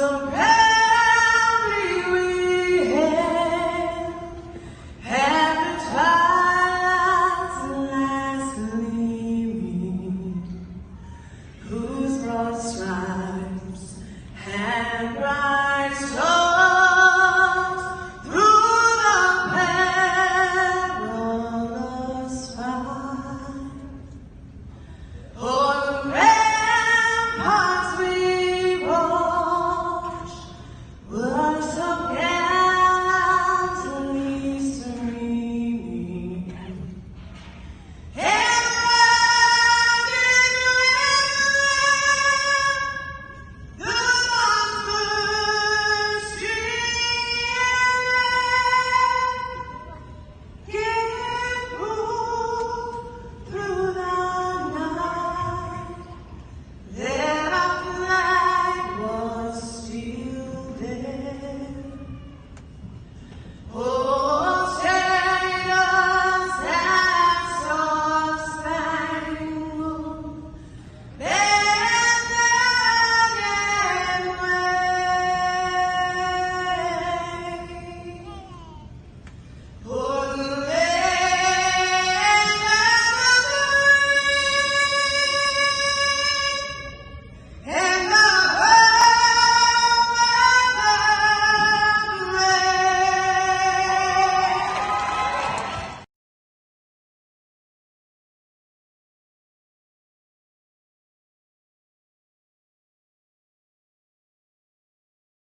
so proudly we had the twilight's last gleaming, whose broad stripes and bright stars through the perilous fight. O'er the ramparts we watched were so gallantly streaming, and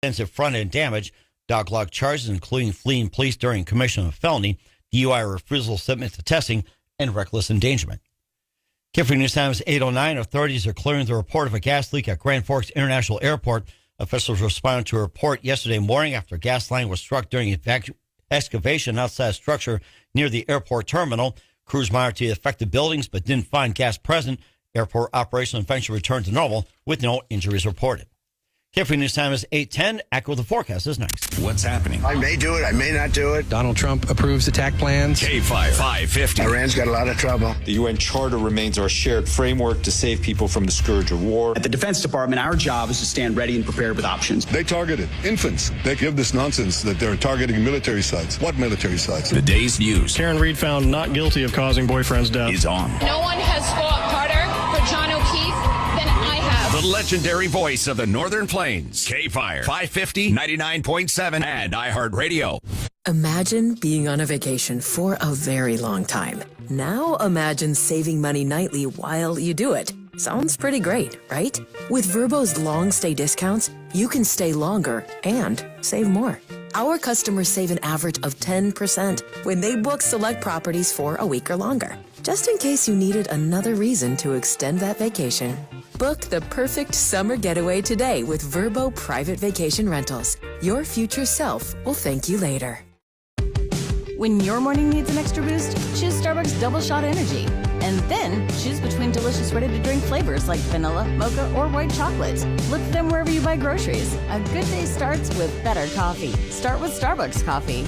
extensive front-end damage, dog-log charges, including fleeing police during commission of a felony, DUI refusal of submit to testing, and reckless endangerment. KFYR News Time is 8:09. Authorities are clearing the report of a gas leak at Grand Forks International Airport. Officials responded to a report yesterday morning after a gas line was struck during excavation outside a structure near the airport terminal. Crews monitored the affected buildings but didn't find gas present. Airport operation eventually returned to normal with no injuries reported. KFYR News Time is 8:10. Echo the forecast is next. What's happening? I may do it. I may not do it. Donald Trump approves attack plans. KFYR 550. Iran's got a lot of trouble. The UN Charter remains our shared framework to save people from the scourge of war. At the Defense Department, our job is to stand ready and prepared with options. They targeted infants. They give this nonsense that they're targeting military sites. What military sites? The day's news. Karen Reed found not guilty of causing boyfriend's death. Is on. No one has fought harder for John O'Keefe than I have. The legendary voice of the Northern Plains. KFYR 550, 99.7, and iHeartRadio. Imagine being on a vacation for a very long time. Now imagine saving money nightly while you do it. Sounds pretty great, right? With Vrbo's long stay discounts, you can stay longer and save more. Our customers save an average of 10% when they book select properties for a week or longer. Just in case you needed another reason to extend that vacation. Book the perfect summer getaway today with Vrbo Private Vacation Rentals. Your future self will thank you later. When your morning needs an extra boost, choose Starbucks Double Shot Energy. And then choose between delicious ready-to-drink flavors like vanilla, mocha, or white chocolate. Look for them wherever you buy groceries. A good day starts with better coffee. Start with Starbucks coffee.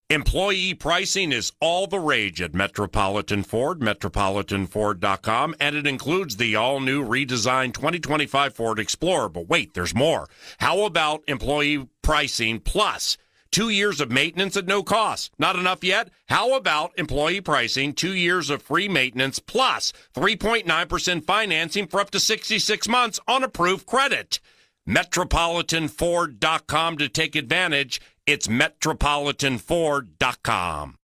Employee pricing is all the rage at Metropolitan Ford, metropolitanford.com, and it includes the all-new redesigned 2025 Ford Explorer. But wait, there's more. How about employee pricing plus 2 years of maintenance at no cost? Not enough yet? How about employee pricing, 2 years of free maintenance plus 3.9% financing for up to 66 months on approved credit? Metropolitanford.com to take advantage. It's metropolitanford.com.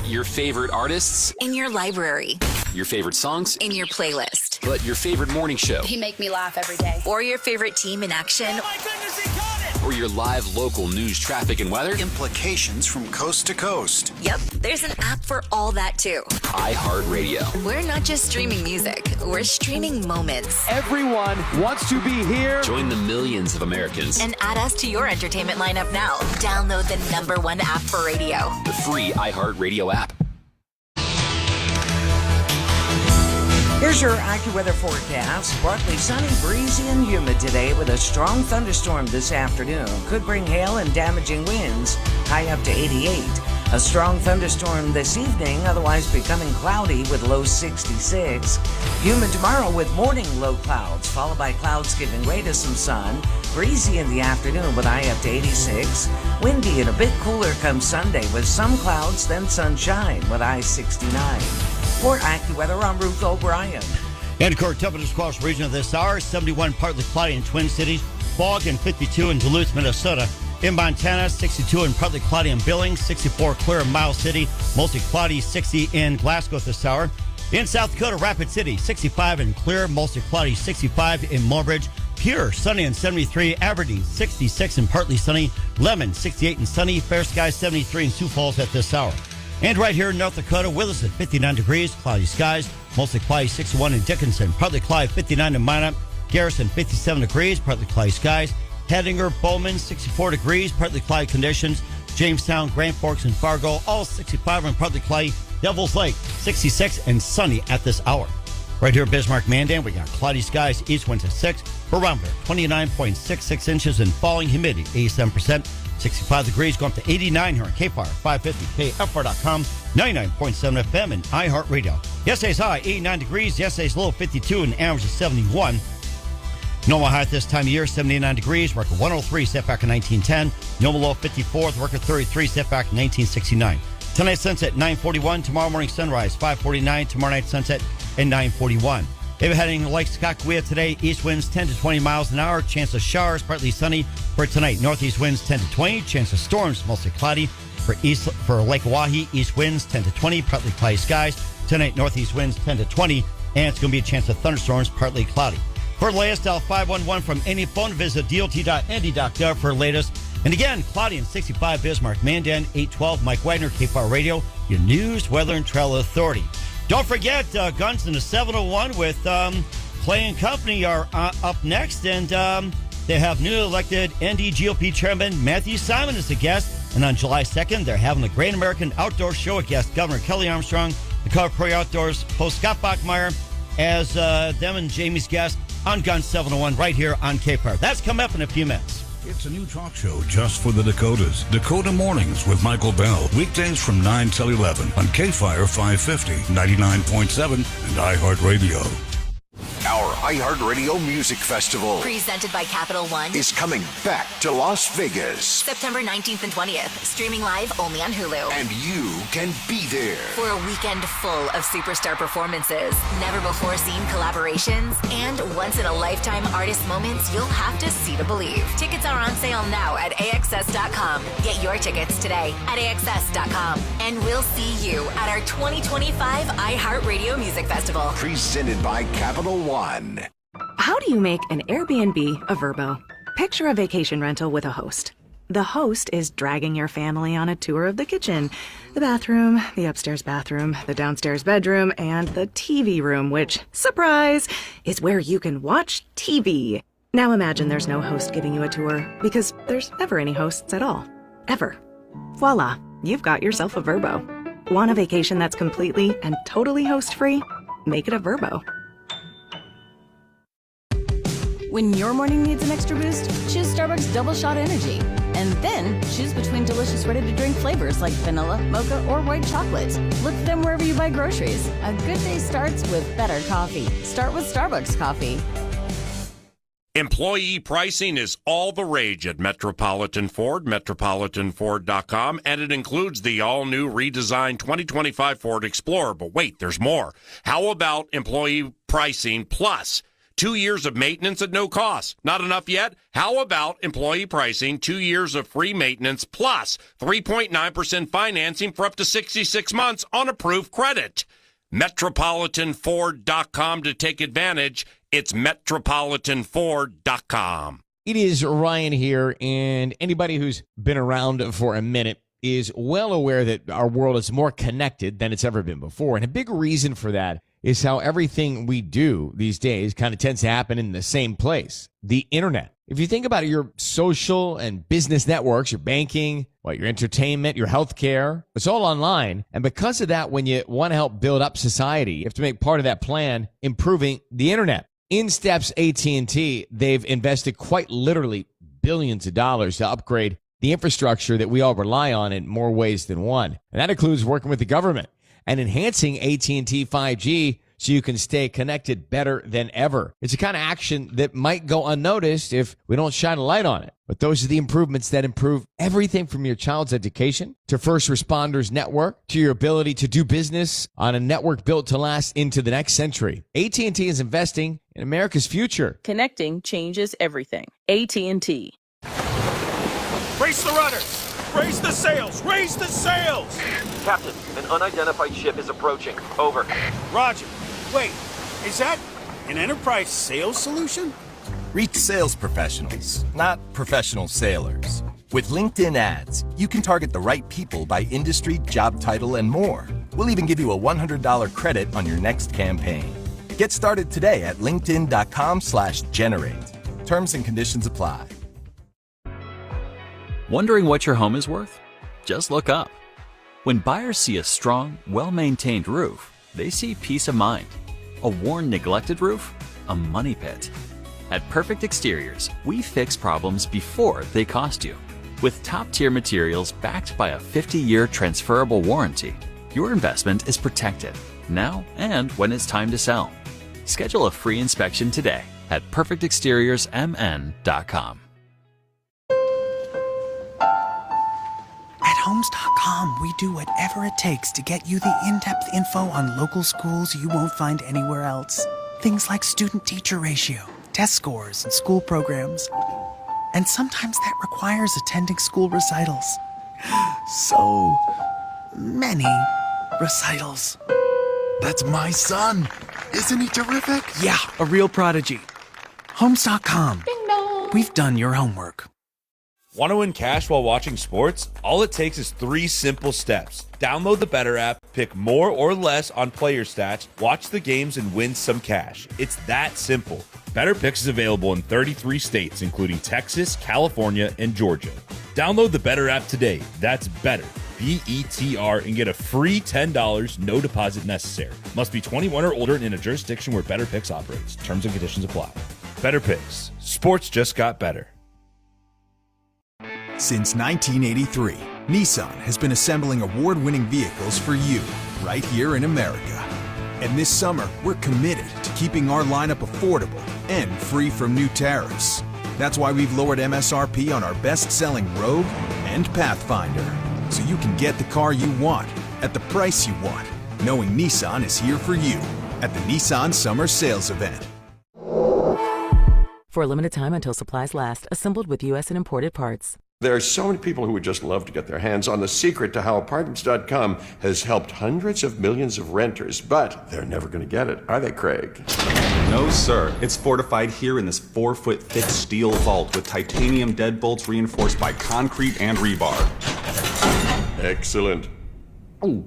Your favorite artists in your library. Your favorite songs in your playlist. But your favorite morning show. He make me laugh every day. Or your favorite team in action. Oh my goodness, he got it! Or your live local news, traffic, and weather. Implications from coast to coast. Yep, there's an app for all that too. iHeartRadio. We're not just streaming music, we're streaming moments. Everyone wants to be here. Join the millions of Americans. And add us to your entertainment lineup now. Download the #1 app for radio. The free iHeartRadio app. Here's your AccuWeather forecast. Partly sunny, breezy, and humid today with a strong thunderstorm this afternoon. Could bring hail and damaging winds, high up to 88. A strong thunderstorm this evening, otherwise becoming cloudy with low 66. Humid tomorrow with morning low clouds, followed by clouds giving way to some sun. Breezy in the afternoon with high up to 86. Windy and a bit cooler come Sunday with some clouds, then sunshine with high 69. For AccuWeather, I'm Ruth O'Brien. And current temperatures across the region of this hour, 71 partly cloudy in Twin Cities, fog and 52 in Duluth, Minnesota. In Montana, 62 and partly cloudy in Billings, 64 clear in Miles City, mostly cloudy, 60 in Glasgow this hour. In South Dakota, Rapid City, 65 and clear, mostly cloudy, 65 in Mulbridge. Pure, sunny and 73. Aberdeen, 66 and partly sunny. Lemon, 68 and sunny. Fair skies, 73 in Sioux Falls at this hour. And right here in North Dakota, Williston, 59 degrees, cloudy skies, mostly cloudy, 61 in Dickinson. Partly cloudy, 59 in Minot. Garrison, 57 degrees, partly cloudy skies. Hedinger, Bowman, 64 degrees, partly cloudy conditions. Jamestown, Grand Forks, and Fargo, all 65 and partly cloudy. Devil's Lake, 66 and sunny at this hour. Right here at Bismarck, Mandan, we got cloudy skies, east winds at 6. Barometer, 29.66 inches and falling, humidity, 87%. 65 degrees, going up to 89 here on KFYR 550, KFYR.com, 99.7 FM, and iHeartRadio. Yesterday's high, 89 degrees. Yesterday's low, 52, and average is 71. Normal high at this time of year, 79 degrees. Record 103, set back in 1910. Normal low, 54. Record 33, set back in 1969. Tonight, sunset, 9:41. Tomorrow morning, sunrise, 5:49. Tomorrow night, sunset, at 9:41. If you're heading to Lake Skakawea today, east winds 10 to 20 miles an hour. Chance of showers, partly sunny. For tonight, northeast winds 10 to 20. Chance of storms, mostly cloudy. For Lake Oahe, east winds 10 to 20. Partly cloudy skies. Tonight, northeast winds 10 to 20. And it's going to be a chance of thunderstorms, partly cloudy. For the latest, dial 511 from any phone. Visit dot.nd.gov for the latest. And again, cloudy and 65 Bismarck, Mandan, 812. Mike Wagner, KFYR Radio, your news, weather, and travel authority. Don't forget, Guns in the 701 with Clay and Company are up next, and they have newly elected ND GOP Chairman Matthew Simon as a guest. And on July 2nd, they're having the Great American Outdoor Show with guest Governor Kelly Armstrong, the Colorado Prairie Outdoors host Scott Bachmeyer as them and Jamie's guest on Guns 701 right here on KFYR. That's coming up in a few minutes. It's a new talk show just for the Dakotas. Dakota Mornings with Michael Bell. Weekdays from 9 till 11 on KFYR 550, 99.7, and iHeartRadio. Our iHeartRadio Music Festival Presented by Capital One is coming back to Las Vegas. September 19th and 20th. Streaming live only on Hulu. And you can be there. For a weekend full of superstar performances, never-before-seen collaborations, and once-in-a-lifetime artist moments you'll have to see to believe. Tickets are on sale now at AXS.com. Get your tickets today at AXS.com. And we'll see you at our 2025 iHeartRadio Music Festival. Presented by Capital One. How do you make an Airbnb a Vrbo? Picture a vacation rental with a host. The host is dragging your family on a tour of the kitchen, the bathroom, the upstairs bathroom, the downstairs bedroom, and the TV room, which, surprise, is where you can watch TV. Now imagine there's no host giving you a tour, because there's never any hosts at all. Ever. Voila, you've got yourself a Vrbo. Want a vacation that's completely and totally host-free? Make it a Vrbo. When your morning needs an extra boost, choose Starbucks Double Shot Energy. And then choose between delicious ready-to-drink flavors like vanilla, mocha, or white chocolate. Look for them wherever you buy groceries. A good day starts with better coffee. Start with Starbucks coffee. Employee pricing is all the rage at Metropolitan Ford, metropolitanford.com, and it includes the all-new redesigned 2025 Ford Explorer. But wait, there's more. How about employee pricing plus 2 years of maintenance at no cost? Not enough yet? How about employee pricing, 2 years of free maintenance plus 3.9% financing for up to 66 months on approved credit? Metropolitanford.com to take advantage. It's metropolitanford.com. It is Ryan here, and anybody who's been around for a minute is well aware that our world is more connected than it's ever been before. And a big reason for that is how everything we do these days kind of tends to happen in the same place, the internet. If you think about it, your social and business networks, your banking, your entertainment, your healthcare, it's all online. And because of that, when you want to help build up society, you have to make part of that plan improving the internet. In steps AT&T, they've invested quite literally billions of dollars to upgrade the infrastructure that we all rely on in more ways than one. And that includes working with the government and enhancing AT&T 5G so you can stay connected better than ever. It's a kind of action that might go unnoticed if we don't shine a light on it. But those are the improvements that improve everything from your child's education to first responders network to your ability to do business on a network built to last into the next century. AT&T is investing in America's future. Connecting changes everything. AT&T. Brace the rudders! Raise the sails! Raise the sails! Captain, an unidentified ship is approaching. Over. Roger. Wait, is that an enterprise sales solution? Reach sales professionals, not professional sailors. With LinkedIn ads, you can target the right people by industry, job title, and more. We'll even give you a $100 credit on your next campaign. Get started today at linkedin.com/generate. Terms and conditions apply. Wondering what your home is worth? Just look up. When buyers see a strong, well-maintained roof, they see peace of mind. A worn, neglected roof? A money pit. At Perfect Exteriors, we fix problems before they cost you. With top-tier materials backed by a 50-year transferable warranty, your investment is protected, now and when it's time to sell. Schedule a free inspection today at perfectexteriorsmn.com. At Homes.com, we do whatever it takes to get you the in-depth info on local schools you won't find anywhere else. Things like student-teacher ratio, test scores, and school programs. And sometimes that requires attending school recitals. So many recitals. That's my son. Isn't he terrific? Yeah, a real prodigy. Homes.com. We've done your homework. Want to win cash while watching sports? All it takes is 3 simple steps. Download the Better app, pick more or less on player stats, watch the games, and win some cash. It's that simple. Better Picks is available in 33 states, including Texas, California, and Georgia. Download the Better app today. That's Better, B-E-T-R, and get a free $10, no deposit necessary. Must be 21 or older and in a jurisdiction where Better Picks operates. Terms and conditions apply. Better Picks. Sports just got better. Since 1983, Nissan has been assembling award-winning vehicles for you, right here in America. And this summer, we're committed to keeping our lineup affordable and free from new tariffs. That's why we've lowered MSRP on our best-selling Rogue and Pathfinder, so you can get the car you want at the price you want, knowing Nissan is here for you at the Nissan Summer Sales Event. For a limited time until supplies last, assembled with U.S. and imported parts. There are so many people who would just love to get their hands on the secret to how Apartments.com has helped hundreds of millions of renters, but they're never going to get it, are they, Craig? No, sir. It's fortified here in this 4-foot thick steel vault with titanium deadbolts reinforced by concrete and rebar. Excellent. Oh,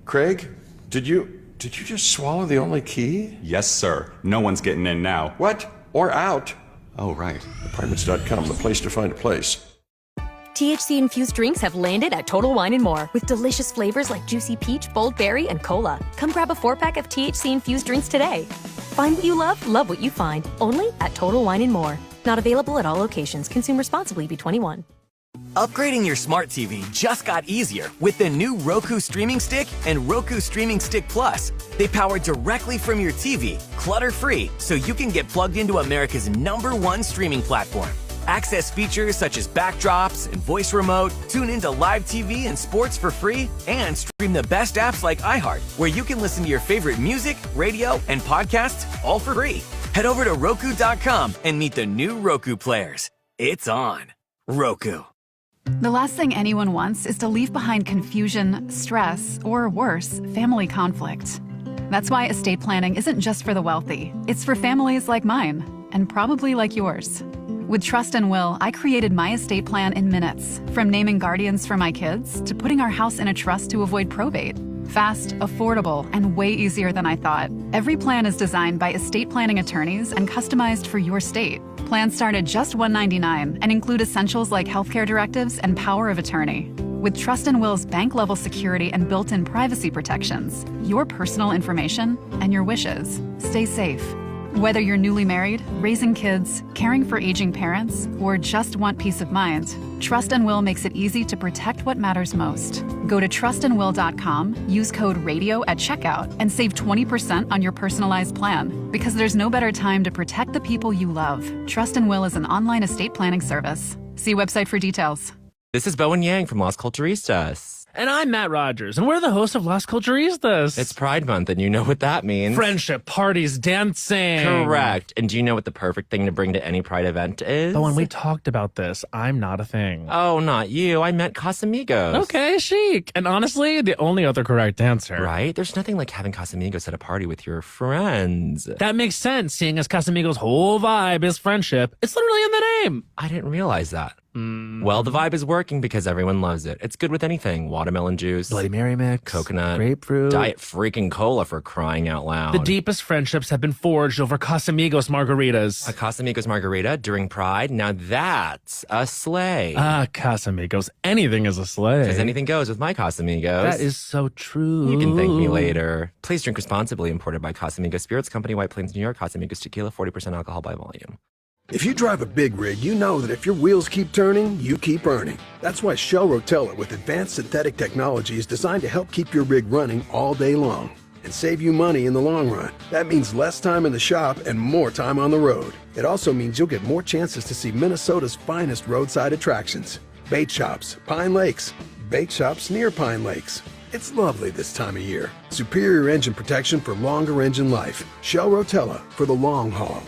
Craig, did you just swallow the only key? Yes, sir. No one's getting in now. What? Or out? Oh, right. Apartments.com, the place to find a place. THC-infused drinks have landed at Total Wine & More with delicious flavors like juicy peach, bold berry, and cola. Come grab a 4-pack of THC-infused drinks today. Find what you love what you find. Only at Total Wine & More. Not available at all locations. Consume responsibly. Be 21. Upgrading your smart TV just got easier with the new Roku Streaming Stick and Roku Streaming Stick Plus. They power directly from your TV, clutter-free, so you can get plugged into America's #1 streaming platform. Access features such as backdrops and voice remote, tune into live TV and sports for free, and stream the best apps like iHeart, where you can listen to your favorite music, radio, and podcasts all for free. Head over to Roku.com and meet the new Roku players. It's on. Roku. The last thing anyone wants is to leave behind confusion, stress, or worse, family conflict. That's why estate planning isn't just for the wealthy. It's for families like mine, and probably like yours. With Trust and Will, I created my estate plan in minutes, from naming guardians for my kids to putting our house in a trust to avoid probate. Fast, affordable, and way easier than I thought. Every plan is designed by estate planning attorneys and customized for your state. Plans start at just $199 and include essentials like healthcare directives and power of attorney. With Trust and Will's bank-level security and built-in privacy protections, your personal information and your wishes stay safe. Whether you're newly married, raising kids, caring for aging parents, or just want peace of mind, Trust and Will makes it easy to protect what matters most. Go to trustandwill.com, use code RADIO at checkout, and save 20% on your personalized plan. Because there's no better time to protect the people you love. Trust and Will is an online estate planning service. See website for details. This is Bowen Yang from Las Culturistas. And I'm Matt Rogers, and we're the hosts of Las Culturistas. It's Pride Month, and you know what that means. Friendship, parties, dancing. Correct. And do you know what the perfect thing to bring to any Pride event is? Oh, and we talked about this. I'm not a thing. Oh, not you. I meant Casamigos. Okay, chic. And honestly, the only other correct answer. Right? There's nothing like having Casamigos at a party with your friends. That makes sense, seeing as Casamigos' whole vibe is friendship. It's literally in the name. I didn't realize that. Well, the vibe is working because everyone loves it. It's good with anything. Watermelon juice, Bloody Mary mix, coconut, grapefruit, Diet freaking cola, for crying out loud. The deepest friendships have been forged over Casamigos margaritas. A Casamigos margarita during Pride? Now that's a sleigh. Ah, Casamigos. Anything is a sleigh. Because anything goes with my Casamigos. That is so true. You can thank me later. Please drink responsibly. Imported by Casamigos Spirits Company, White Plains, New York. Casamigos Tequila, 40% alcohol by volume. If you drive a big rig, you know that if your wheels keep turning, you keep earning. That's why Shell Rotella with advanced synthetic technology is designed to help keep your rig running all day long and save you money in the long run. That means less time in the shop and more time on the road. It also means you'll get more chances to see Minnesota's finest roadside attractions. Bait shops, Pine Lakes, bake shops near Pine Lakes. It's lovely this time of year. Superior engine protection for longer engine life. Shell Rotella for the long haul.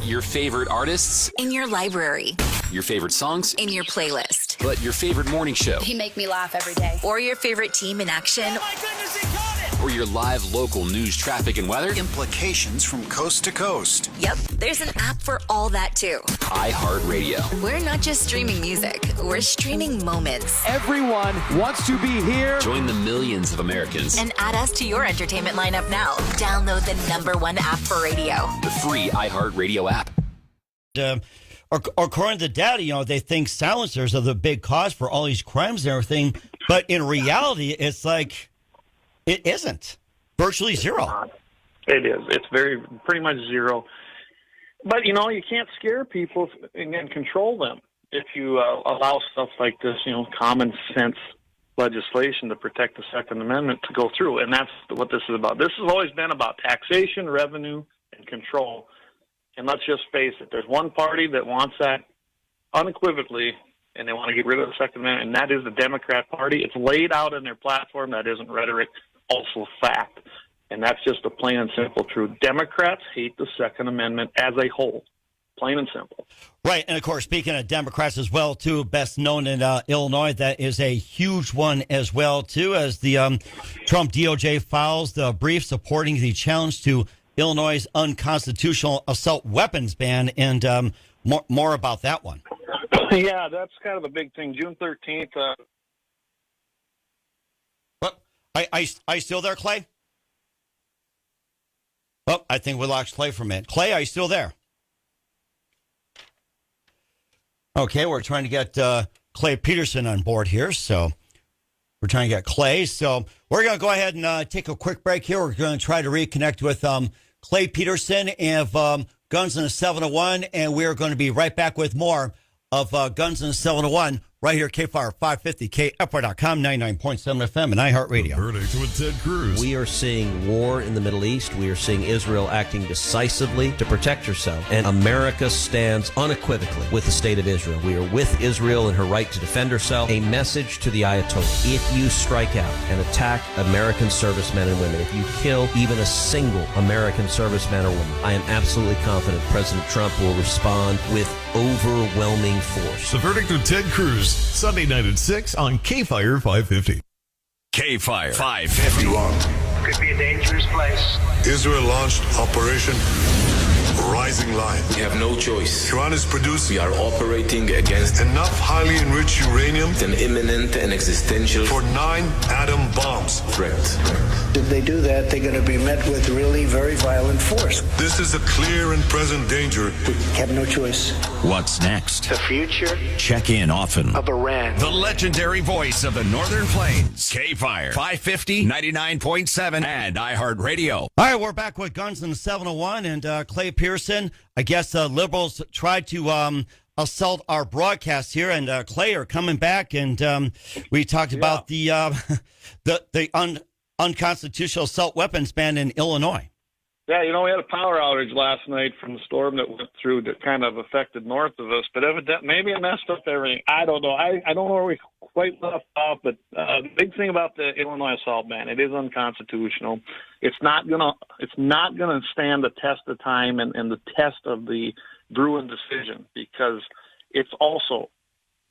Your favorite artists in your library. Your favorite songs in your playlist. But your favorite morning show. He make me laugh every day. Or your favorite team in action. Oh my goodness, he caught it! Or your live local news, traffic, and weather. Implications from coast to coast. Yep, there's an app for all that too. iHeartRadio. We're not just streaming music, we're streaming moments. Everyone wants to be here. Join the millions of Americans. And add us to your entertainment lineup now. Download the #1 app for radio. The free iHeartRadio app. According to the data, they think silencers are the big cause for all these crimes and everything. But in reality, it's like it isn't. Virtually zero. It is. It's pretty much zero. But, you can't scare people and control them if you allow stuff like this, common sense legislation to protect the Second Amendment to go through. And that's what this is about. This has always been about taxation, revenue, and control. And let's just face it, there's one party that wants that unequivocally, and they want to get rid of the Second Amendment, and that is the Democrat Party. It's laid out in their platform. That isn't rhetoric, also fact. And that's just a plain and simple truth. Democrats hate the Second Amendment as a whole. Plain and simple. Right. And, of course, speaking of Democrats as well, too, best known in Illinois, that is a huge one as well, too, as the Trump DOJ files the brief supporting the challenge to Illinois' unconstitutional assault weapons ban, and more about that one. Yeah, that's kind of a big thing. June 13th. Are you still there, Clay? Oh, I think we lost Clay for a minute. Clay, are you still there? Okay, we're trying to get Clay Peterson on board here, so we're trying to get Clay. So we're going to go ahead and take a quick break here. We're going to try to reconnect with Clay Peterson of Guns in the 701, and we're going to be right back with more of Guns in the 701 right here, KFYR 550, KFYR.com, 99.7 FM, and iHeartRadio. Verdict with Ted Cruz. We are seeing war in the Middle East. We are seeing Israel acting decisively to protect herself. And America stands unequivocally with the state of Israel. We are with Israel in her right to defend herself. A message to the Ayatollah. If you strike out and attack American servicemen and women, if you kill even a single American serviceman or woman, I am absolutely confident President Trump will respond with overwhelming force. The Verdict with Ted Cruz. Sunday night at 6 on KFYR 550. KFYR 550. Could be a dangerous place. Israel launched Operation Rise rising lion. We have no choice. Iran is producing. We are operating against enough highly enriched uranium. An imminent and existential for 9 atom bombs. Threat. If they do that, they're going to be met with really very violent force. This is a clear and present danger. We have no choice. What's next? The future. Check in often. Of Iran. The legendary voice of the Northern Plains. KFYR 550, 99.7, and iHeartRadio. All right, we're back with Guns in the 701 and Clay Pearson. I guess liberals tried to assault our broadcast here, and Clay are coming back, and we talked about the unconstitutional assault weapons ban in Illinois. Yeah, we had a power outage last night from the storm that went through that kind of affected north of us, but maybe it messed up everything. I don't know. I don't know where we quite left off, but the big thing about the Illinois assault ban, it is unconstitutional. It's not gonna stand the test of time and the test of the Bruin decision, because it's also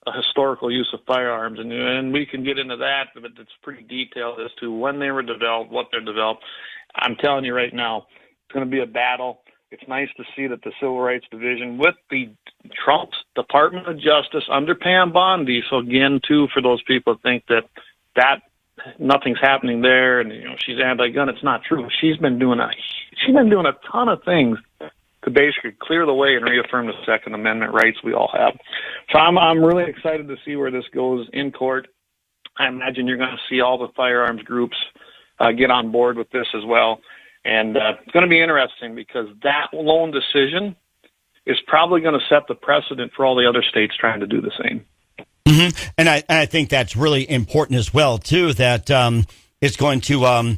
a historical use of firearms, and we can get into that, but it's pretty detailed as to when they were developed, what they're developed. I'm telling you right now, it's going to be a battle. It's nice to see that the Civil Rights Division with the Trump's Department of Justice under Pam Bondi. So again, too, for those people who think that nothing's happening there and she's anti-gun, it's not true. She's been doing a ton of things to basically clear the way and reaffirm the Second Amendment rights we all have. So I'm really excited to see where this goes in court. I imagine you're going to see all the firearms groups get on board with this as well. And it's going to be interesting because that lone decision is probably going to set the precedent for all the other states trying to do the same. Mm-hmm. And I think that's really important as well, too, that it's going to,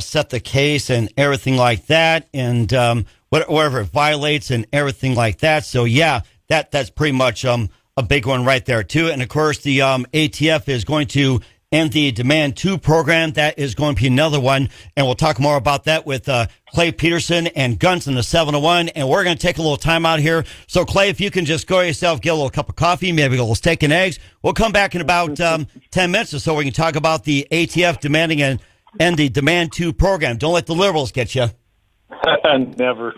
set the case and everything like that, and whatever it violates and everything like that. So, yeah, that's pretty much a big one right there, too. And, of course, the ATF is going to end the Demand 2 program. That is going to be another one. And we'll talk more about that with Clay Peterson and Guns in the 701. And we're going to take a little time out here. So, Clay, if you can just go yourself, get a little cup of coffee, maybe a little steak and eggs. We'll come back in about 10 minutes or so. We can talk about the ATF demanding and end the Demand 2 program. Don't let the liberals get you. Never.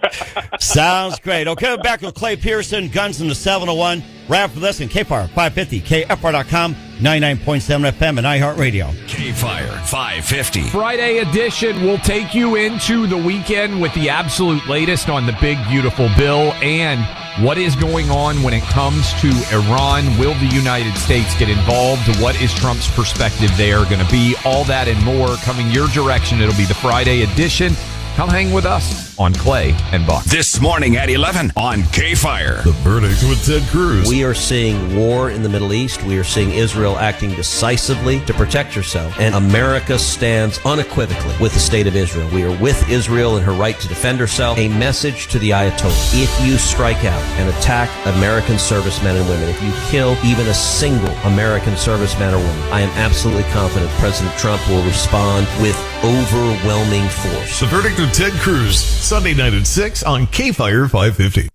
Sounds great. Okay, back with Clay Pearson, Guns in the 701. Wrap for this in KFYR 550, KFYR.com, 99.7 FM, and iHeartRadio. KFYR 550. Friday edition will take you into the weekend with the absolute latest on the big, beautiful bill and what is going on when it comes to Iran. Will the United States get involved? What is Trump's perspective there going to be? All that and more coming your direction. It'll be the Friday edition. Come hang with us on Clay and Buck. This morning at 11 on KFYR. The verdict with Ted Cruz. We are seeing war in the Middle East. We are seeing Israel acting decisively to protect herself. And America stands unequivocally with the state of Israel. We are with Israel in her right to defend herself. A message to the Ayatollah. If you strike out and attack American servicemen and women, if you kill even a single American serviceman or woman, I am absolutely confident President Trump will respond with overwhelming force. The verdict with Ted Cruz, Sunday night at 6 on KFYR 550.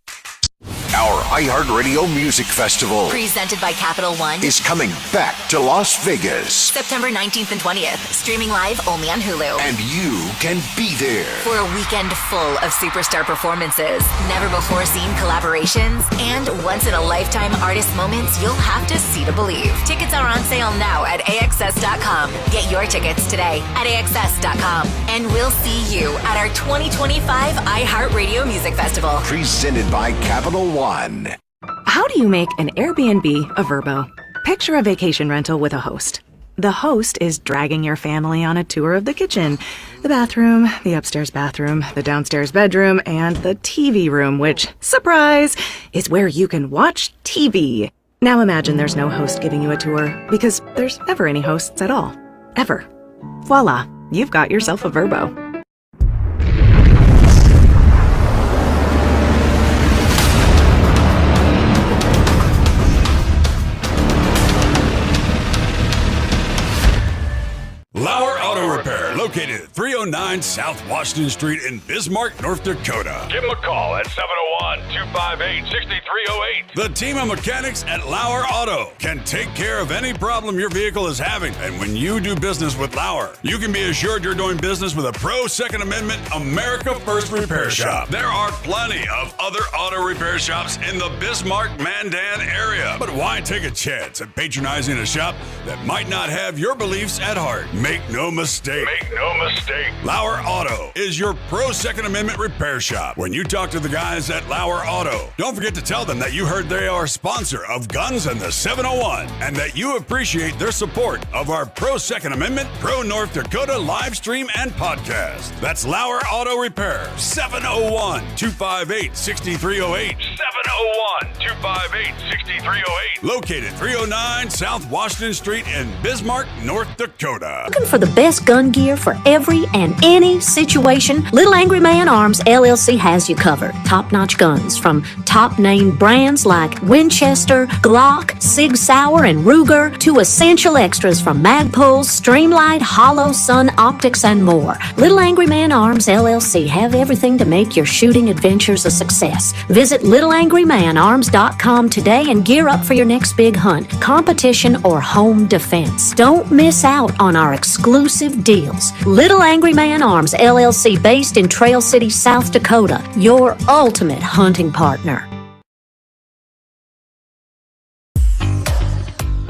Our iHeartRadio Music Festival Presented by Capital One is coming back to Las Vegas. September 19th and 20th. Streaming live only on Hulu. And you can be there. For a weekend full of superstar performances, never before seen collaborations, and once-in-a-lifetime artist moments you'll have to see to believe. Tickets are on sale now at AXS.com. Get your tickets today at AXS.com. And we'll see you at our 2025 iHeartRadio Music Festival. Presented by Capital One. How do you make an Airbnb a Verbo? Picture a vacation rental with a host. The host is dragging your family on a tour of the kitchen, the bathroom, the upstairs bathroom, the downstairs bedroom, and the TV room, which, surprise, is where you can watch TV. Now imagine there's no host giving you a tour, because there's never any hosts at all. Ever. Voila, you've got yourself a Verbo. LAUER Auto Repair, located located at 309 South Washington Street in Bismarck, North Dakota. Give them a call at 701-258-6308. The team of mechanics at Lauer Auto can take care of any problem your vehicle is having. And when you do business with Lauer, you can be assured you're doing business with a pro Second Amendment America First repair shop. There are plenty of other auto repair shops in the Bismarck-Mandan area. But why take a chance at patronizing a shop that might not have your beliefs at heart? Make no mistake. Lauer Auto is your pro Second Amendment repair shop. When you talk to the guys at Lauer Auto, don't forget to tell them that you heard they are a sponsor of Guns and the 701 and that you appreciate their support of our pro Second Amendment, pro North Dakota live stream and podcast. That's Lauer Auto Repair, 701-258-6308. 701-258-6308. Located 309 South Washington Street in Bismarck, North Dakota. Looking for the best gun gear for every and any situation? Little Angry Man Arms LLC has you covered. Top-notch guns from top-name brands like Winchester, Glock, Sig Sauer, and Ruger to essential extras from Magpul, Streamlight, Hollow, Sun Optics, and more. Little Angry Man Arms LLC have everything to make your shooting adventures a success. Visit littleangrymanarms.com today and gear up for your next big hunt, competition, or home defense. Don't miss out on our exclusive deals. Little Angry Man Arms LLC, based in Trail City, South Dakota, your ultimate hunting partner.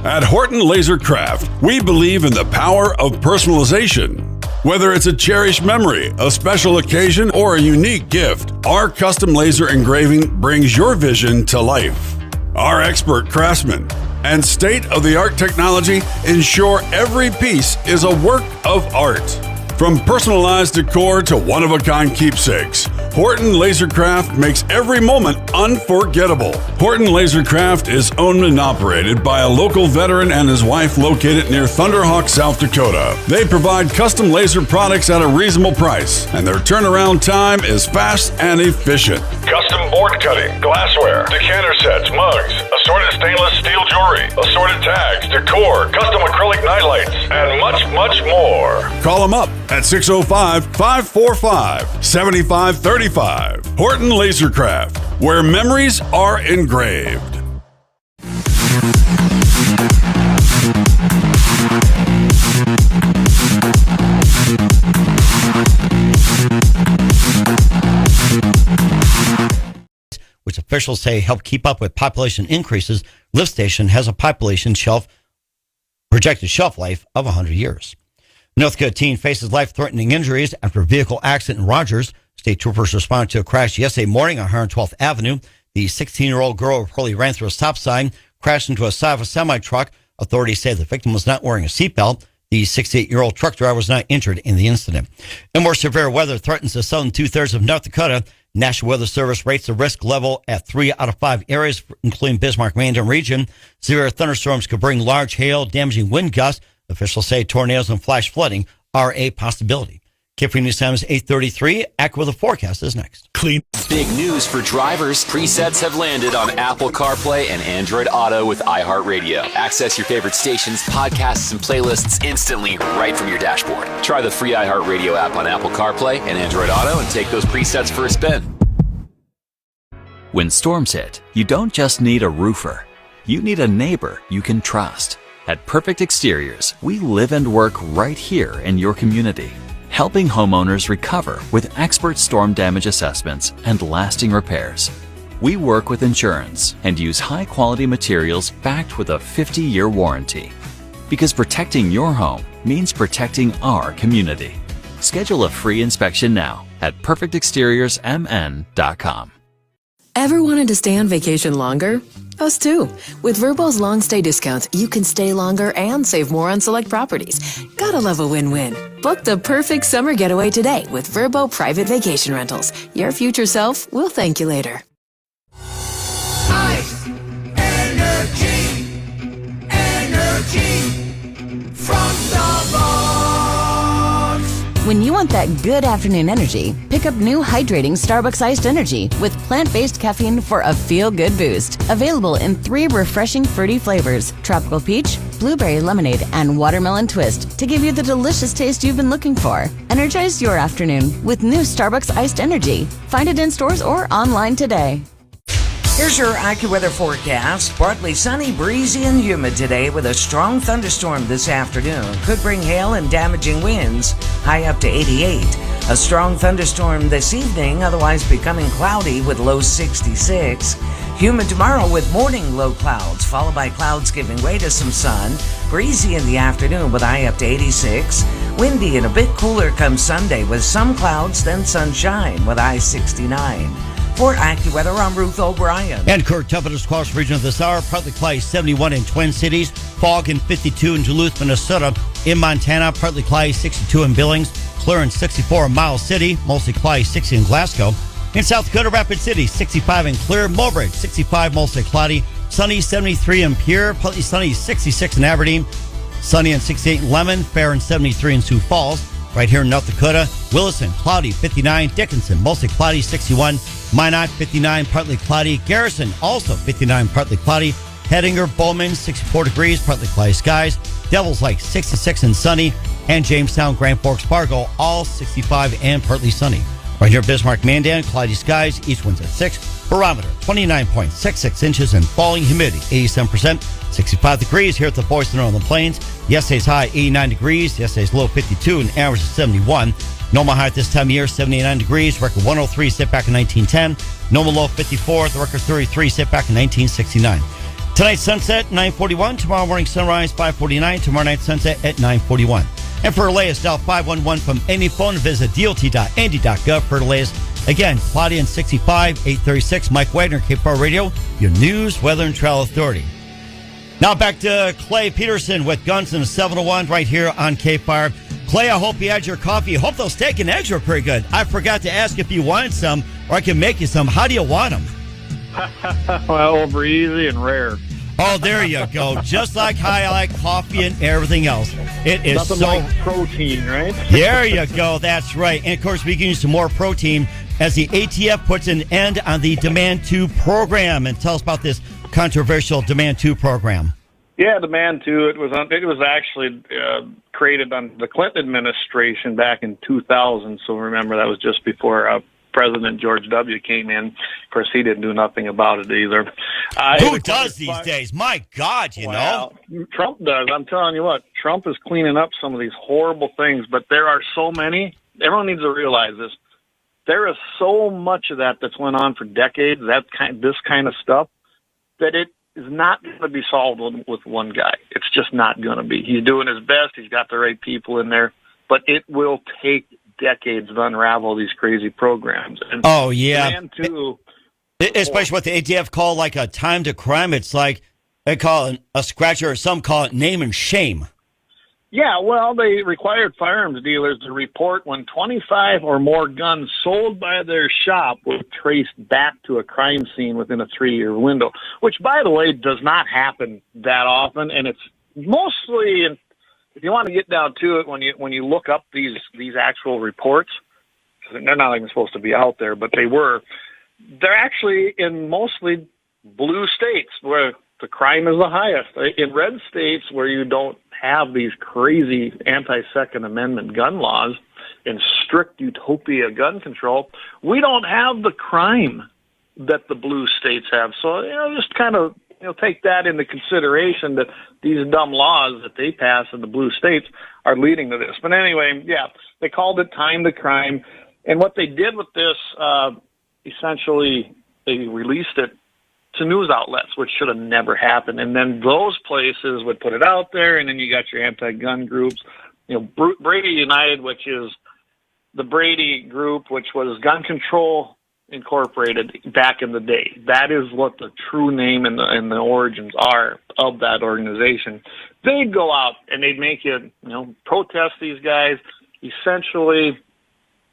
At Horton Laser Craft, we believe in the power of personalization. Whether it's a cherished memory, a special occasion, or a unique gift, our custom laser engraving brings your vision to life. Our expert craftsmen and state-of-the-art technology ensure every piece is a work of art. From personalized decor to one-of-a-kind keepsakes, Horton Lasercraft makes every moment unforgettable. Horton Lasercraft is owned and operated by a local veteran and his wife located near Thunderhawk, South Dakota. They provide custom laser products at a reasonable price, and their turnaround time is fast and efficient. Custom board cutting, glassware, decanter sets, mugs, assorted stainless steel jewelry, assorted tags, decor, custom acrylic nightlights, and much, much more. Call them up at 605-545-7535. Horton Lasercraft, where memories are engraved. Which officials say help keep up with population increases. Lift Station has a projected shelf life of 100 years. North Dakota teen faces life-threatening injuries after a vehicle accident in Rogers. State troopers responded to a crash yesterday morning on 112th Avenue. The 16-year-old girl reportedly ran through a stop sign, crashed into a side of a semi-truck. Authorities say the victim was not wearing a seatbelt. The 68-year-old truck driver was not injured in the incident. And more severe weather threatens the southern two-thirds of North Dakota. National Weather Service rates the risk level at 3 out of 5 areas, including Bismarck-Mandan region. Severe thunderstorms could bring large hail, damaging wind gusts. Officials say tornadoes and flash flooding are a possibility. KFYR News Time is 8:33. Accurate with the forecast is next. Clean. Big news for drivers. Presets have landed on Apple CarPlay and Android Auto with iHeartRadio. Access your favorite stations, podcasts, and playlists instantly right from your dashboard. Try the free iHeartRadio app on Apple CarPlay and Android Auto and take those presets for a spin. When storms hit, you don't just need a roofer. You need a neighbor you can trust. At Perfect Exteriors, we live and work right here in your community, helping homeowners recover with expert storm damage assessments and lasting repairs. We work with insurance and use high-quality materials backed with a 50-year warranty. Because protecting your home means protecting our community. Schedule a free inspection now at perfectexteriorsmn.com. Ever wanted to stay on vacation longer? Us too. With Vrbo's long stay discounts, you can stay longer and save more on select properties. Gotta love a win-win. Book the perfect summer getaway today with Vrbo Private Vacation Rentals. Your future self will thank you later. Ice, energy from the box. When you want that good afternoon energy, pick up new hydrating Starbucks Iced Energy with plant-based caffeine for a feel-good boost. Available in 3 refreshing fruity flavors: tropical peach, blueberry lemonade, and watermelon twist to give you the delicious taste you've been looking for. Energize your afternoon with new Starbucks Iced Energy. Find it in stores or online today. Here's your AccuWeather forecast. Partly sunny, breezy, and humid today with a strong thunderstorm this afternoon. Could bring hail and damaging winds, high up to 88. A strong thunderstorm this evening, otherwise becoming cloudy with low 66. Humid tomorrow with morning low clouds, followed by clouds giving way to some sun. Breezy in the afternoon with high up to 86. Windy and a bit cooler come Sunday with some clouds, then sunshine with high 69. For AccuWeather, I'm Ruth O'Brien. And current temperatures across the region of this hour. Partly cloudy, 71 in Twin Cities. Fog in 52 in Duluth, Minnesota. In Montana, partly cloudy, 62 in Billings. Clear in 64 in Miles City. Mostly cloudy, 60 in Glasgow. In South Dakota, Rapid City, 65 in Clear. Mulbridge, 65, mostly cloudy. Sunny, 73 in Pierre. Partly sunny, 66 in Aberdeen. Sunny and 68 in Lemon. Fair and 73 in Sioux Falls. Right here in North Dakota, Williston, cloudy, 59. Dickinson, mostly cloudy, 61. Minot, 59, partly cloudy. Garrison, also 59, partly cloudy. Hettinger, Bowman, 64 degrees, partly cloudy skies. Devils Lake, 66 and sunny. And Jamestown, Grand Forks, Fargo, all 65 and partly sunny. Right here, Bismarck, Mandan, cloudy skies. East winds at 6. Barometer, 29.66 inches and falling humidity, 87%. 65 degrees here at the Boyston on the Plains. Yesterday's high, 89 degrees. Yesterday's low, 52, and average is 71. Normal high at this time of year, 79 degrees. Record 103 set back in 1910. Normal low, 54. The record 33 set back in 1969. Tonight's sunset, 9:41. Tomorrow morning sunrise, 5:49. Tomorrow night sunset at 9:41. And for the latest, dial 511 from any phone and visit dot.andy.gov for the latest. Again, cloudy and 65, 8:36. Mike Wagner, KFYR Radio, your news, weather, and travel authority. Now back to Clay Peterson with Guns in the 701 right here on KFYR. Clay, I hope you had your coffee. I hope those steak and eggs were pretty good. I forgot to ask if you wanted some, or I can make you some. How do you want them? Well, over easy and rare. Oh, there you go. Just like how I like coffee and everything else. It is nothing so like protein, right? There you go. That's right. And of course, we can use some more protein as the ATF puts an end on the Demand 2 program. And tell us about this controversial Demand 2 program. Yeah, Demand 2. It was actually created on the Clinton administration back in 2000. So remember, that was just before President George W. came in. Of course, he didn't do nothing about it either. Who does these days? My God, you know. Trump does. I'm telling you what, Trump is cleaning up some of these horrible things, but there are so many. Everyone needs to realize this. There is so much of that that's went on for decades, this kind of stuff, that it is not going to be solved with one guy. It's just not going to be. He's doing his best. He's got the right people in there, but it will take decades to unravel these crazy programs. And oh, yeah. Demand 2, especially what the ATF call like a time to crime. It's like they call it a scratcher, or some call it name and shame. Yeah, well, they required firearms dealers to report when 25 or more guns sold by their shop were traced back to a crime scene within a 3-year window, which, by the way, does not happen that often. And it's mostly, if you want to get down to it, when you look up these actual reports, they're not even supposed to be out there, but they're actually in mostly blue states where the crime is the highest. In red states where you don't have these crazy anti-Second Amendment gun laws and strict utopia gun control, we don't have the crime that the blue states have. So, just kind of, take that into consideration, that these dumb laws that they pass in the blue states are leading to this. But anyway, yeah, they called it time to crime. And what they did with this, essentially, they released it to news outlets, which should have never happened. And then those places would put it out there, and then you got your anti-gun groups. Brady United, which is the Brady group, which was Gun Control Incorporated back in the day. That is what the true name and the origins are of that organization. They'd go out and they'd make you, protest these guys, essentially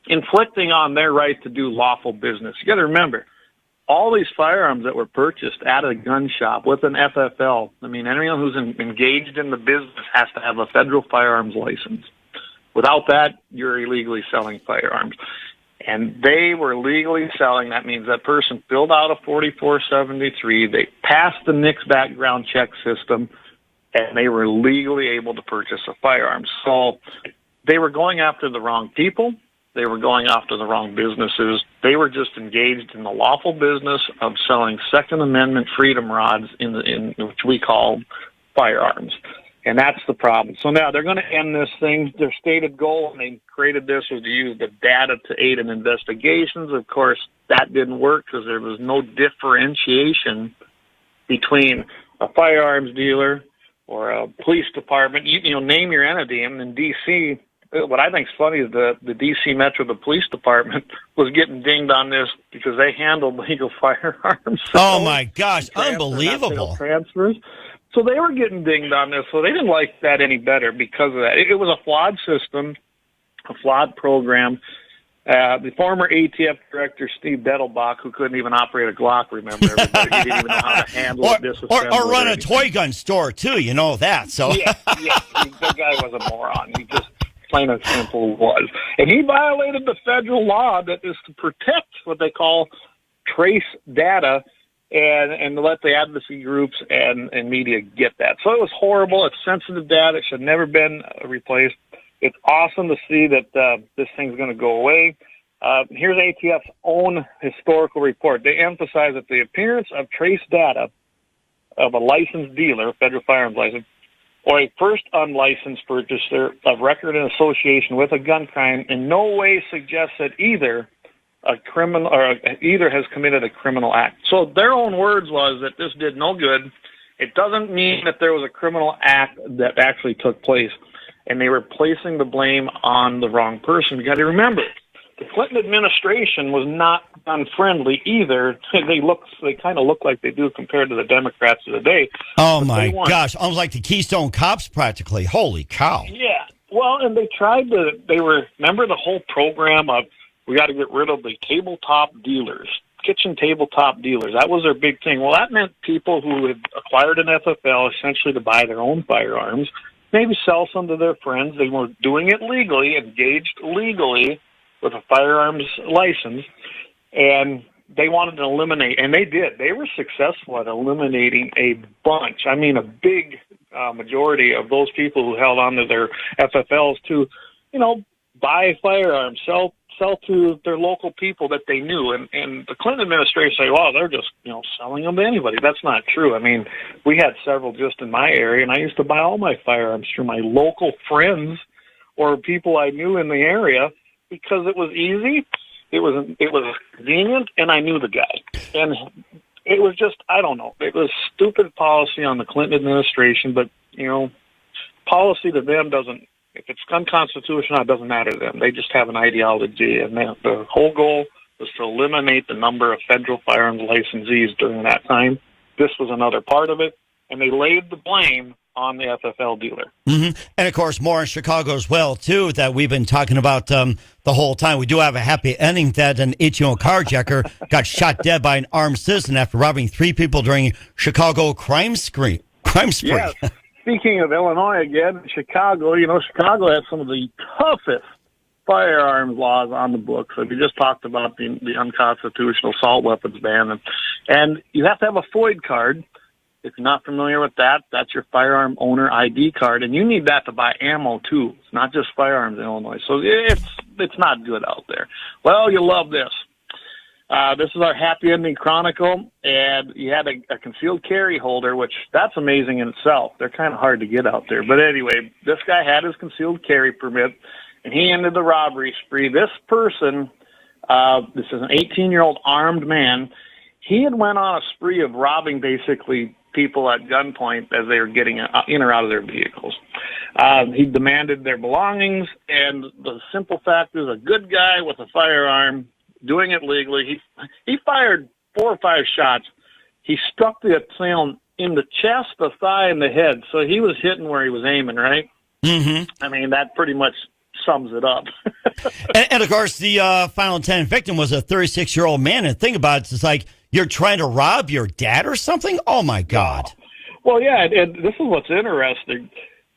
inflicting on their right to do lawful business. You got to remember, all these firearms that were purchased at a gun shop with an FFL, I mean, anyone who's engaged in the business has to have a federal firearms license. Without that, you're illegally selling firearms. And they were legally selling. That means that person filled out a 4473. They passed the NICS background check system, and they were legally able to purchase a firearm. So they were going after the wrong people. They were going after the wrong businesses. They were just engaged in the lawful business of selling Second Amendment freedom rods in which we call firearms. And that's the problem. So now they're going to end this thing. Their stated goal, and they created this, was to use the data to aid in investigations. Of course, that didn't work because there was no differentiation between a firearms dealer or a police department. You know, name your entity. And in D.C., what I think is funny is the D.C. Metro, the police department, was getting dinged on this because they handled legal firearms. Oh, my gosh. Unbelievable. Transfers. So they were getting dinged on this, so they didn't like that any better because of that. It was a flawed system, a flawed program. The former ATF director, Steve Dettelbach, who couldn't even operate a Glock, remember, everybody, he didn't even know how to handle it. Or run a toy gun store, too, you know that. So yeah, the guy was a moron. He just plain and simple was. And he violated the federal law that is to protect what they call trace data and let the advocacy groups and media get that. So it was horrible. It's sensitive data. It should have never been replaced. It's awesome to see that this thing's going to go away. Here's ATF's own historical report. They emphasize that the appearance of trace data of a licensed dealer, federal firearms license, or a first unlicensed purchaser of record in association with a gun crime in no way suggests that either has committed a criminal act. So their own words was that this did no good. It doesn't mean that there was a criminal act that actually took place, and they were placing the blame on the wrong person. You got to remember, the Clinton administration was not gun-friendly either. They kind of look like they do compared to the Democrats of the day. Oh my gosh, almost like the Keystone Cops practically. Holy cow. Yeah. Well, and remember the whole program of, we got to get rid of the tabletop dealers, kitchen tabletop dealers. That was their big thing. Well, that meant people who had acquired an FFL essentially to buy their own firearms, maybe sell some to their friends. They were doing it legally, engaged legally with a firearms license, and they wanted to eliminate, and they did. They were successful at eliminating a bunch. I mean, a big majority of those people who held on to their FFLs to, buy firearms, sell to their local people that they knew. And the Clinton administration say, well, they're just, selling them to anybody. That's not true. I mean, we had several just in my area, and I used to buy all my firearms through my local friends or people I knew in the area because it was easy, it was convenient, and I knew the guy. And it was just, I don't know, it was stupid policy on the Clinton administration, but, policy to them doesn't, if it's unconstitutional, it doesn't matter to them. They just have an ideology, and the whole goal was to eliminate the number of federal firearms licensees during that time. This was another part of it, and they laid the blame on the FFL dealer. Mm-hmm. And, of course, more in Chicago as well, too, that we've been talking about the whole time. We do have a happy ending that an 18-year-old carjacker got shot dead by an armed citizen after robbing 3 people during Chicago crime spree. Yes. Speaking of Illinois again, Chicago, Chicago has some of the toughest firearms laws on the books. So we just talked about the unconstitutional assault weapons ban. And you have to have a FOID card. If you're not familiar with that, that's your firearm owner ID card. And you need that to buy ammo, too. It's not just firearms in Illinois. So it's not good out there. Well, you'll love this. This is our happy ending chronicle, and you had a concealed carry holder, which that's amazing in itself. They're kind of hard to get out there. But anyway, this guy had his concealed carry permit, and he ended the robbery spree. This person, this is an 18-year-old armed man, he had went on a spree of robbing basically people at gunpoint as they were getting in or out of their vehicles. He demanded their belongings, and the simple fact is a good guy with a firearm doing it legally. He fired 4 or 5 shots. He struck the assailant in the chest, the thigh, and the head. So he was hitting where he was aiming, right? Mm-hmm. I mean, that pretty much sums it up. and, of course, the final intent victim was a 36-year-old man. And think about it, it's like you're trying to rob your dad or something? Oh, my God. Well, yeah, and this is what's interesting.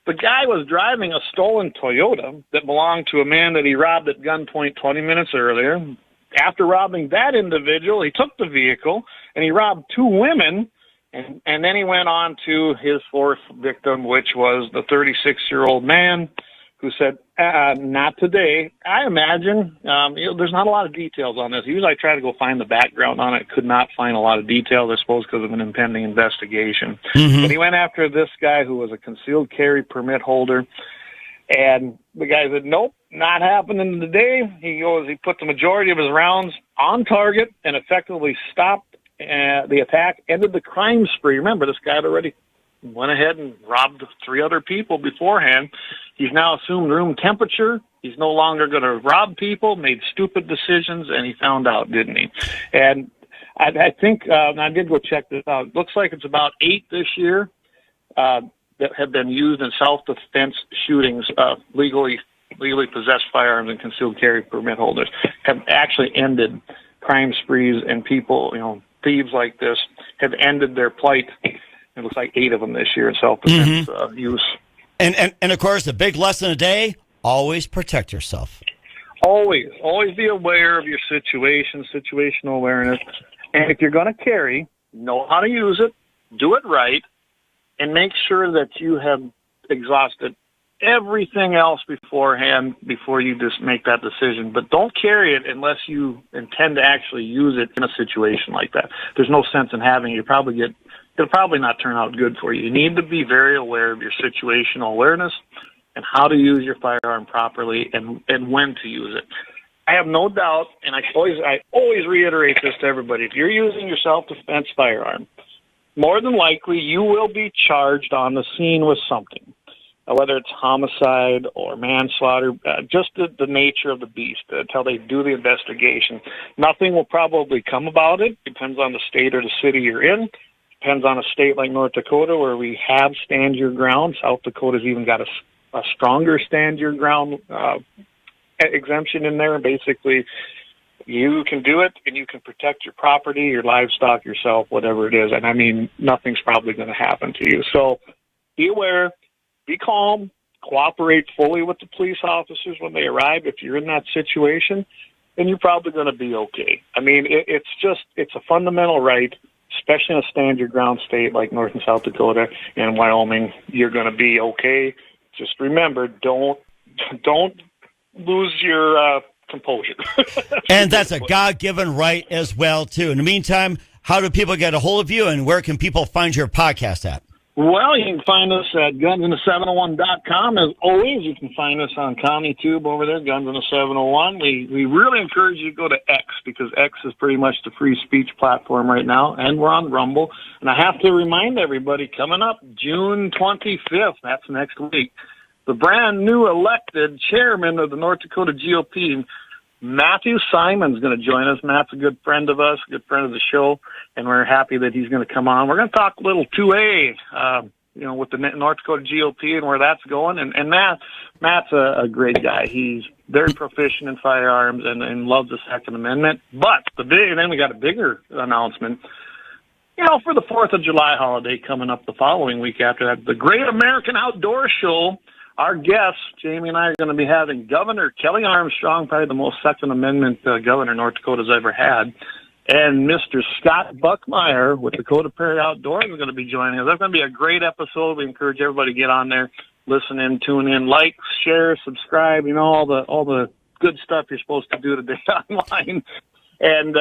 The guy was driving a stolen Toyota that belonged to a man that he robbed at gunpoint 20 minutes earlier. After robbing that individual, he took the vehicle and he robbed 2 women And then he went on to his fourth victim, which was the 36-year-old man who said, not today. I imagine, there's not a lot of details on this. Usually I try to go find the background on it. Could not find a lot of details, I suppose, because of an impending investigation. Mm-hmm. But he went after this guy who was a concealed carry permit holder. And the guy said, nope, not happening today. He put the majority of his rounds on target and effectively stopped the attack, ended the crime spree. Remember, this guy had already went ahead and robbed 3 other people beforehand. He's now assumed room temperature. He's no longer going to rob people, made stupid decisions, and he found out, didn't he? And I think, I did go check this out. Looks like it's about 8 this year that have been used in self-defense shootings, legally possessed firearms and concealed carry permit holders have actually ended crime sprees, and people, thieves like this have ended their plight. It looks like 8 of them this year in self-defense use. And of course, the big lesson today, always protect yourself. Always be aware of your situation, situational awareness. And if you're going to carry, know how to use it, do it right, and make sure that you have exhausted everything else beforehand before you just make that decision. But don't carry it unless you intend to actually use it in a situation like that. There's no sense in having it. It'll probably not turn out good for you. You need to be very aware of your situational awareness and how to use your firearm properly and when to use it. I have no doubt, and I always reiterate this to everybody, if you're using your self-defense firearm, more than likely you will be charged on the scene with something, whether it's homicide or manslaughter, just the nature of the beast until they do the investigation. Nothing will probably come about it. Depends on the state or the city you're in. Depends on a state like North Dakota where we have stand your ground. South Dakota's even got a stronger stand your ground exemption in there. Basically, you can do it and you can protect your property, your livestock, yourself, whatever it is. And I mean, nothing's probably going to happen to you. So be aware, be calm, cooperate fully with the police officers when they arrive. If you're in that situation, then you're probably going to be okay. I mean, it's a fundamental right, especially in a stand your ground state like North and South Dakota and Wyoming. You're going to be okay. Just remember, don't lose your composure. And that's a God-given right as well, too. In the meantime, how do people get a hold of you, and where can people find your podcast at? Well, you can find us at gunsinthe701.com. As always, you can find us on CommieTube over there, Guns in the 701. We really encourage you to go to X, because X is pretty much the free speech platform right now, and we're on Rumble. And I have to remind everybody, coming up June 25th, that's next week, the brand new elected chairman of the North Dakota GOP, Matthew Simon's going to join us. Matt's a good friend of us, a good friend of the show, and we're happy that he's going to come on. We're going to talk a little 2A, with the North Dakota GOP and where that's going. And Matt's a great guy. He's very proficient in firearms and loves the Second Amendment. But then we got a bigger announcement. For the 4th of July holiday coming up the following week after that, the Great American Outdoor Show. Our guests, Jamie and I, are going to be having Governor Kelly Armstrong, probably the most Second Amendment governor North Dakota's ever had, and Mr. Scott Buckmeyer with Dakota Prairie Outdoors is going to be joining us. That's going to be a great episode. We encourage everybody to get on there, listen in, tune in, like, share, subscribe, all the good stuff you're supposed to do today online. And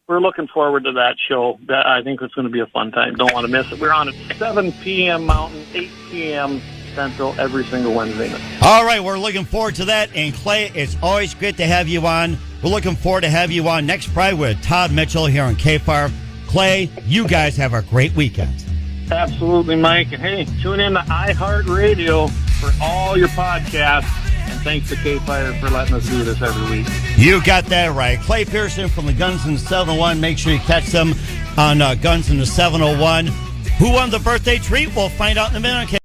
we're looking forward to that show. I think it's going to be a fun time. Don't want to miss it. We're on at 7 p.m. Mountain, 8 p.m. Central every single Wednesday night. All right, we're looking forward to that. And Clay, it's always great to have you on. We're looking forward to have you on next Friday with Todd Mitchell here on KFYR. Clay, you guys have a great weekend. Absolutely, Mike. And hey, tune in to iHeartRadio for all your podcasts. And thanks to KFYR for letting us do this every week. You got that right. Clay Pearson from the Guns in the 701. Make sure you catch them on Guns in the 701. Who won the birthday treat? We'll find out in a minute.